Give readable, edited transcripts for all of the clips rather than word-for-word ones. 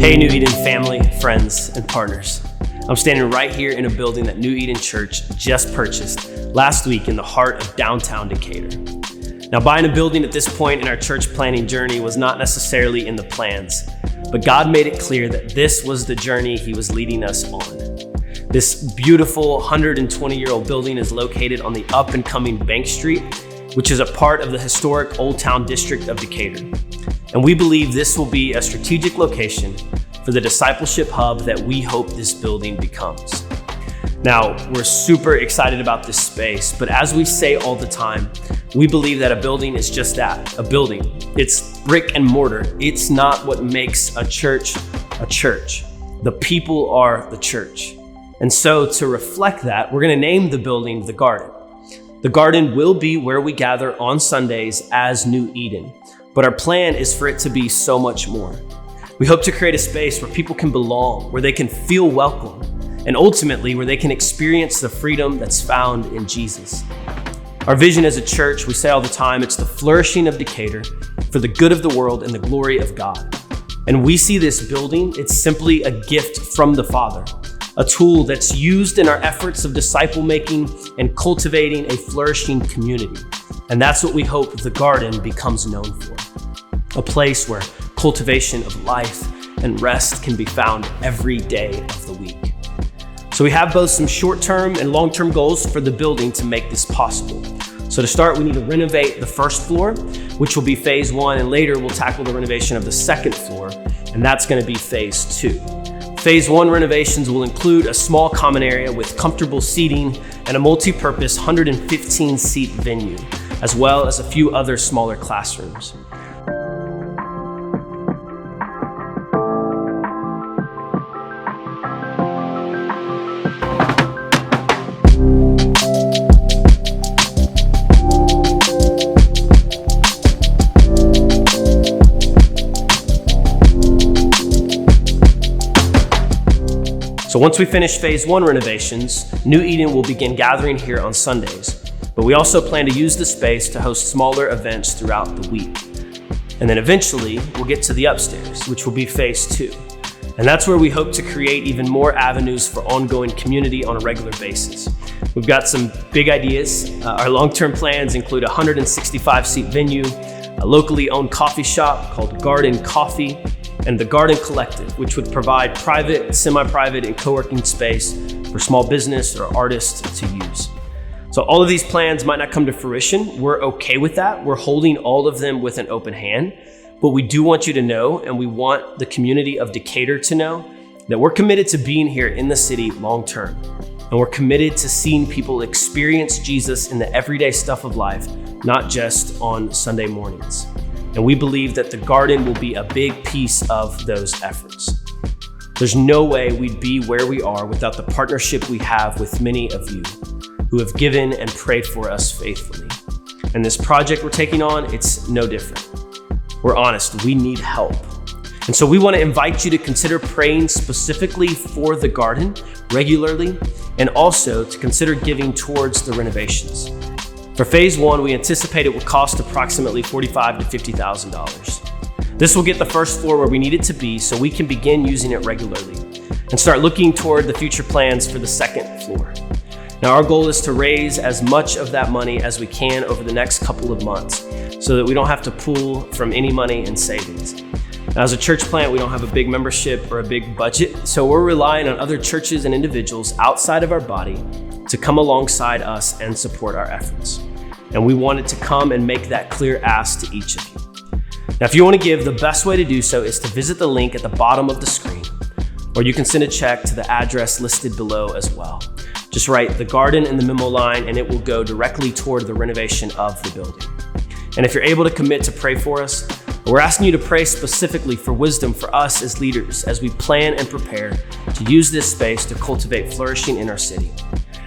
Hey, New Eden family, friends, and partners. I'm standing right here in a building that New Eden Church just purchased last week in the heart of downtown Decatur. Now, buying a building at this point in our church planning journey was not necessarily in the plans, but God made it clear that this was the journey He was leading us on. This beautiful 120-year-old building is located on the up-and-coming Bank Street, which is a part of the historic Old Town District of Decatur. And we believe this will be a strategic location for the discipleship hub that we hope this building becomes. Now, we're super excited about this space, but as we say all the time, we believe that a building is just that, a building. It's brick and mortar. It's not what makes a church a church. The people are the church. And so to reflect that, we're going to name the building The Garden. The Garden will be where we gather on Sundays as New Eden, but our plan is for it to be so much more. We hope to create a space where people can belong, where they can feel welcome, and ultimately where they can experience the freedom that's found in Jesus. Our vision as a church, we say all the time, it's the flourishing of Decatur for the good of the world and the glory of God. And we see this building, it's simply a gift from the Father, a tool that's used in our efforts of disciple making and cultivating a flourishing community. And that's what we hope The Garden becomes known for. A place where cultivation of life and rest can be found every day of the week. So we have both some short-term and long-term goals for the building to make this possible. So to start, we need to renovate the first floor, which will be phase 1, and later we'll tackle the renovation of the second floor, and that's going to be phase 2. Phase 1 renovations will include a small common area with comfortable seating and a multi-purpose 115-seat venue, as well as a few other smaller classrooms. So once we finish phase 1 renovations, New Eden will begin gathering here on Sundays. But we also plan to use the space to host smaller events throughout the week. And then eventually, we'll get to the upstairs, which will be phase 2. And that's where we hope to create even more avenues for ongoing community on a regular basis. We've got some big ideas. Our long-term plans include a 165-seat venue, a locally owned coffee shop called Garden Coffee, and the Garden Collective, which would provide private, semi-private, and co-working space for small business or artists to use. So all of these plans might not come to fruition. We're okay with that. We're holding all of them with an open hand, but we do want you to know, and we want the community of Decatur to know, that we're committed to being here in the city long-term. And we're committed to seeing people experience Jesus in the everyday stuff of life, not just on Sunday mornings. And we believe that the Garden will be a big piece of those efforts. There's no way we'd be where we are without the partnership we have with many of you who have given and prayed for us faithfully. And this project we're taking on, it's no different. We're honest, we need help. And so we want to invite you to consider praying specifically for the Garden regularly, and also to consider giving towards the renovations. For phase 1, we anticipate it will cost approximately $45,000 to $50,000. This will get the first floor where we need it to be so we can begin using it regularly and start looking toward the future plans for the second floor. Now, our goal is to raise as much of that money as we can over the next couple of months so that we don't have to pull from any money in savings. Now, as a church plant, we don't have a big membership or a big budget, so we're relying on other churches and individuals outside of our body to come alongside us and support our efforts. And we wanted to come and make that clear ask to each of you. Now, if you want to give, the best way to do so is to visit the link at the bottom of the screen, or you can send a check to the address listed below as well. Just write The Garden in the memo line and it will go directly toward the renovation of the building. And if you're able to commit to pray for us, we're asking you to pray specifically for wisdom for us as leaders as we plan and prepare to use this space to cultivate flourishing in our city.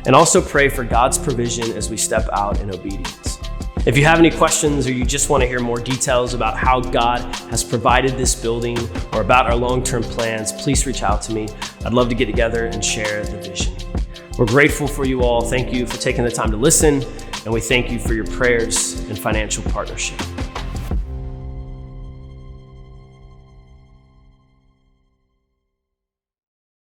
And also pray for God's provision as we step out in obedience. If you have any questions or you just want to hear more details about how God has provided this building or about our long-term plans, please reach out to me. I'd love to get together and share the vision. We're grateful for you all. Thank you for taking the time to listen, and we thank you for your prayers and financial partnership.